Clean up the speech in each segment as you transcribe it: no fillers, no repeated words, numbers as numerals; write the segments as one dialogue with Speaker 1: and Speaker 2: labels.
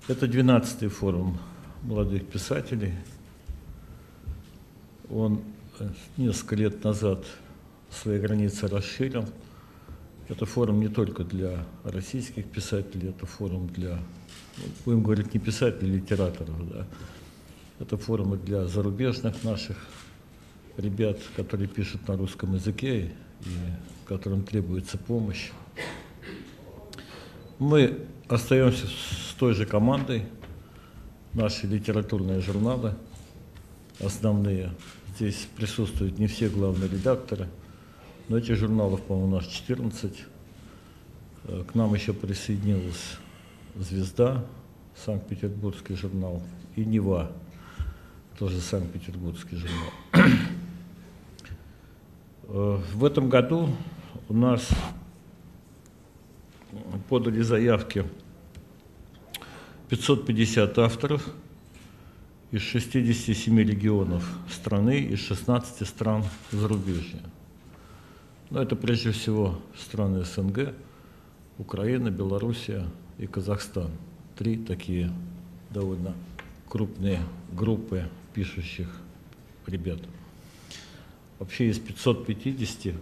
Speaker 1: Это 12-й форум молодых писателей. Он несколько лет назад свои границы расширил. Это форум не только для российских писателей, это форум для, будем говорить, не писателей, а литераторов. Да. Это форумы для зарубежных наших ребят, которые пишут на русском языке и которым требуется помощь. Мы остаемся с той же командой. Наши литературные журналы основные. Здесь присутствуют не все главные редакторы, но этих журналов, по-моему, у нас 14. К нам еще присоединилась «Звезда», Санкт-Петербургский журнал, и «Нева», тоже Санкт-Петербургский журнал. В этом году у нас подали заявки 550 авторов из 67 регионов страны, из 16 стран зарубежья. Но это прежде всего страны СНГ, Украина, Белоруссия и Казахстан. 3 такие довольно крупные группы пишущих ребят. Вообще из 550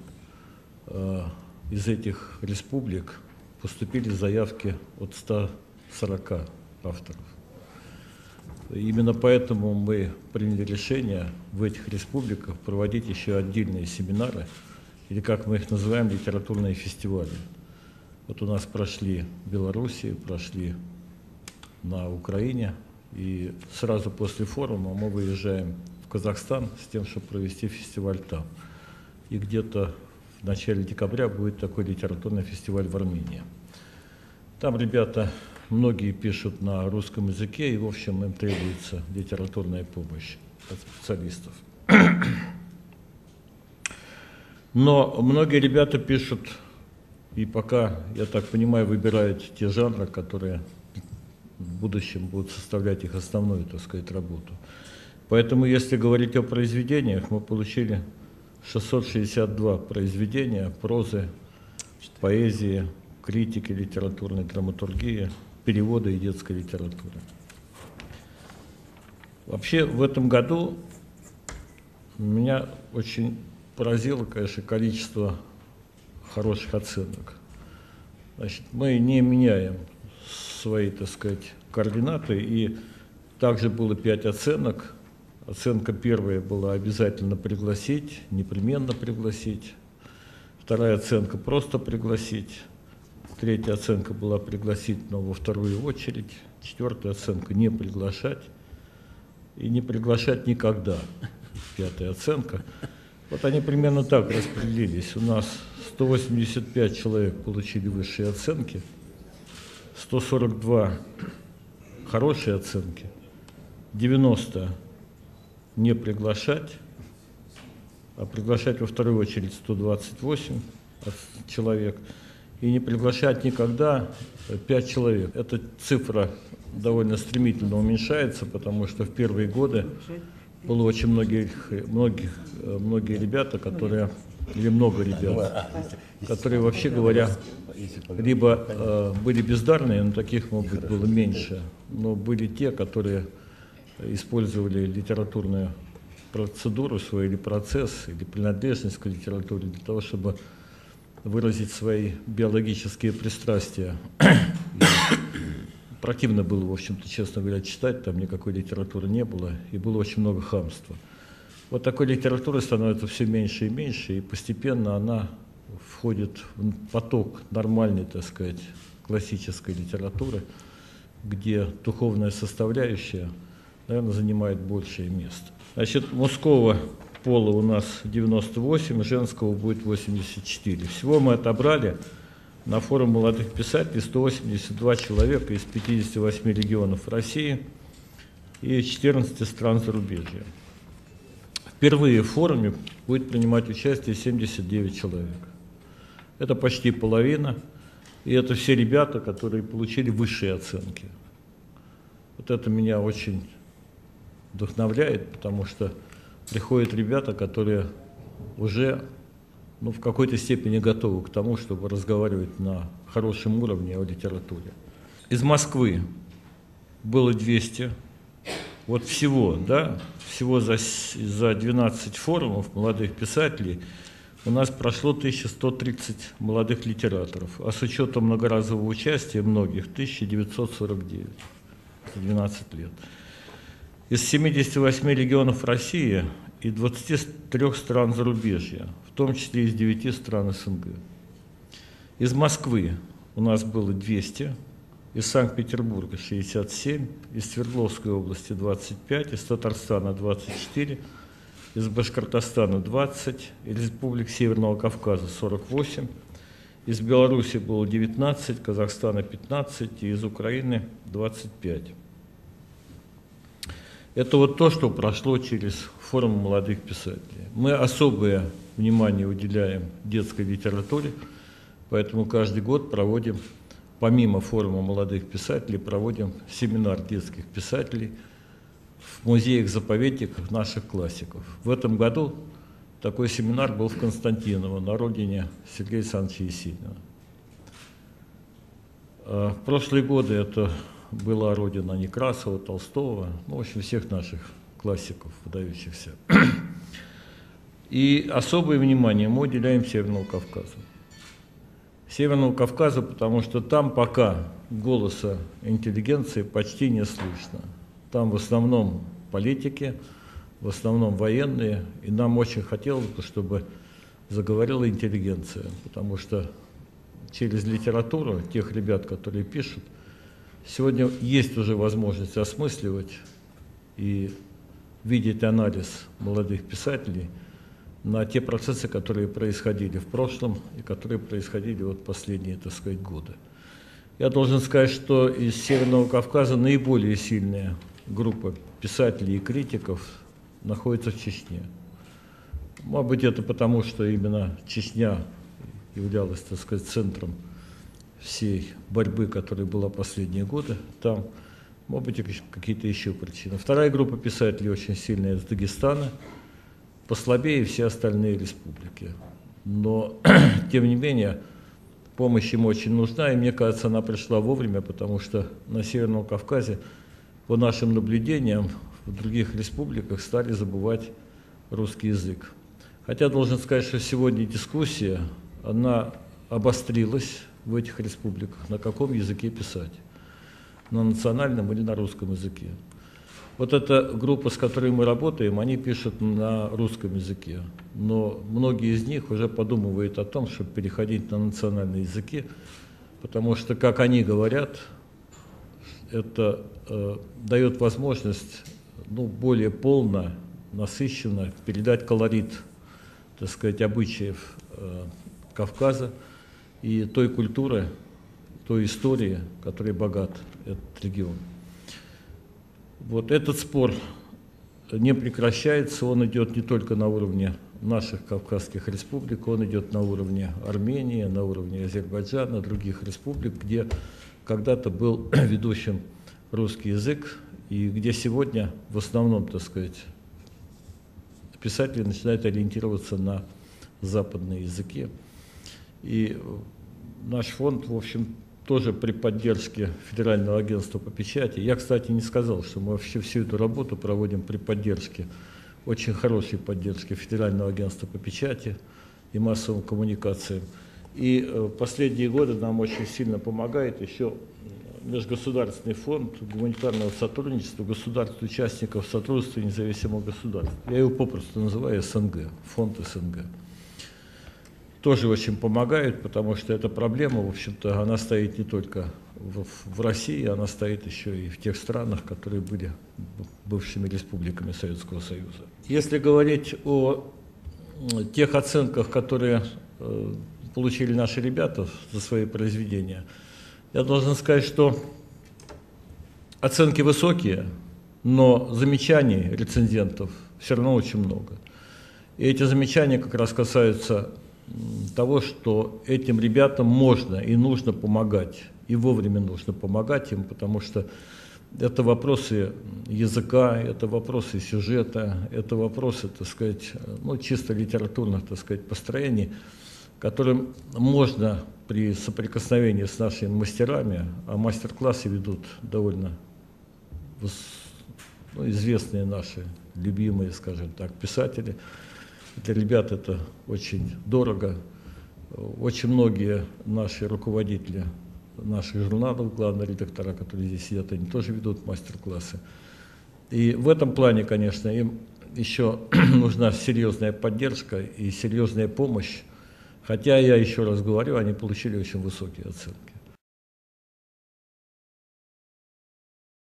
Speaker 1: из этих республик поступили заявки от 140 авторов. Именно поэтому мы приняли решение в этих республиках проводить еще отдельные семинары, или, как мы их называем, литературные фестивали. Вот у нас прошли в Белоруссии, прошли на Украине, и сразу после форума мы выезжаем в Казахстан с тем, чтобы провести фестиваль там. И где-то в начале декабря будет такой литературный фестиваль в Армении. Там ребята, многие пишут на русском языке, и, в общем, им требуется литературная помощь от специалистов. Но многие ребята пишут, и пока, я так понимаю, выбирают те жанры, которые в будущем будут составлять их основную, так сказать, работу. Поэтому, если говорить о произведениях, мы получили 662 произведения прозы, поэзии, критики литературной, драматургии, перевода и детской литературы. Вообще в этом году меня очень поразило, конечно, количество хороших оценок. Значит, мы не меняем свои, так сказать, координаты, и также было 5 оценок. Оценка первая была обязательно пригласить, непременно пригласить. Вторая оценка просто пригласить. Третья оценка была пригласить, но во вторую очередь. Четвертая оценка не приглашать. И не приглашать никогда. 5-я оценка. Вот они примерно так распределились. У нас 185 человек получили высшие оценки, 142 хорошие оценки, 90 не приглашать, а приглашать во вторую очередь 128 человек, и не приглашать никогда 5 человек. Эта цифра довольно стремительно уменьшается, потому что в первые годы было очень многие ребята, которые, или много ребят, которые, вообще говоря, либо были бездарные, но таких, может быть, было меньше, но были те, которые использовали литературную процедуру свою, или процесс, или принадлежность к литературе для того, чтобы выразить свои биологические пристрастия. Противно было, в общем-то, честно говоря, читать, там никакой литературы не было, и было очень много хамства. Вот такой литературы становится все меньше и меньше, и постепенно она входит в поток нормальной, так сказать, классической литературы, где духовная составляющая, наверное, занимает большее место. Значит, мужского пола у нас 98, женского будет 84. Всего мы отобрали на форум молодых писателей 182 человека из 58 регионов России и 14 стран зарубежья. Впервые в форуме будет принимать участие 79 человек. Это почти половина, и это все ребята, которые получили высшие оценки. Вот это меня очень вдохновляет, потому что приходят ребята, которые уже в какой-то степени готовы к тому, чтобы разговаривать на хорошем уровне о литературе. Из Москвы было 200. Вот всего, да, всего за 12 форумов молодых писателей у нас прошло 1130 молодых литераторов, а с учетом многоразового участия многих 1949 за 12 лет. Из 78 регионов России и 23 стран зарубежья, в том числе из 9 стран СНГ. Из Москвы у нас было 200, из Санкт-Петербурга 67, из Свердловской области 25, из Татарстана 24, из Башкортостана 20, из Республик Северного Кавказа 48, из Беларуси было 19, Казахстана 15 и из Украины 25. Это вот то, что прошло через форум молодых писателей. Мы особое внимание уделяем детской литературе, поэтому каждый год проводим, помимо форума молодых писателей, проводим семинар детских писателей в музеях-заповедниках наших классиков. В этом году такой семинар был в Константиново, на родине Сергея Александровича Есенина. В прошлые годы это была родина Некрасова, Толстого, ну, в общем, всех наших классиков, выдающихся. И особое внимание мы уделяем Северному Кавказу. Северному Кавказу, потому что там пока голоса интеллигенции почти не слышно. Там в основном политики, в основном военные, и нам очень хотелось бы, чтобы заговорила интеллигенция, потому что через литературу тех ребят, которые пишут, сегодня есть уже возможность осмысливать и видеть анализ молодых писателей на те процессы, которые происходили в прошлом и которые происходили вот последние, так сказать, годы. Я должен сказать, что из Северного Кавказа наиболее сильная группа писателей и критиков находится в Чечне. Может быть, это потому, что именно Чечня являлась, так сказать, центром всей борьбы, которая была последние годы. Там, может быть, какие-то еще причины. Вторая группа писателей очень сильная из Дагестана, послабее все остальные республики. Но, тем не менее, помощь им очень нужна, и мне кажется, она пришла вовремя, потому что на Северном Кавказе, по нашим наблюдениям, в других республиках стали забывать русский язык. Хотя должен сказать, что сегодня дискуссия, она обострилась в этих республиках, на каком языке писать, на национальном или на русском языке. Вот эта группа, с которой мы работаем, они пишут на русском языке, но многие из них уже подумывают о том, чтобы переходить на национальные языки, потому что, как они говорят, это дает возможность более полно, насыщенно передать колорит, так сказать, обычаев Кавказа и той культуры, той истории, которой богат этот регион. Вот этот спор не прекращается, он идет не только на уровне наших кавказских республик, он идет на уровне Армении, на уровне Азербайджана, других республик, где когда-то был ведущим русский язык, и где сегодня в основном, так сказать, писатели начинают ориентироваться на западные языки. И наш фонд, в общем, тоже при поддержке Федерального агентства по печати. Я, кстати, не сказал, что мы вообще всю эту работу проводим при поддержке, очень хорошей поддержке Федерального агентства по печати и массовым коммуникациям. И последние годы нам очень сильно помогает еще Межгосударственный фонд гуманитарного сотрудничества государств-участников сотрудничества независимых государств. Я его попросту называю СНГ, фонд СНГ. Тоже очень помогают, потому что эта проблема, в общем-то, она стоит не только в России, она стоит еще и в тех странах, которые были бывшими республиками Советского Союза. Если говорить о тех оценках, которые получили наши ребята за свои произведения, я должен сказать, что оценки высокие, но замечаний рецензентов все равно очень много. И эти замечания как раз касаются того, что этим ребятам можно и нужно помогать, и вовремя нужно помогать им, потому что это вопросы языка, это вопросы сюжета, это вопросы, так сказать, чисто литературных, так сказать, построений, которым можно при соприкосновении с нашими мастерами, а мастер-классы ведут довольно известные наши, любимые, скажем так, писатели. Для ребят это очень дорого. Очень многие наши руководители наших журналов, главные редактора, которые здесь сидят, они тоже ведут мастер-классы. И в этом плане, конечно, им еще нужна серьезная поддержка и серьезная помощь. Хотя, я еще раз говорю, они получили очень высокие оценки.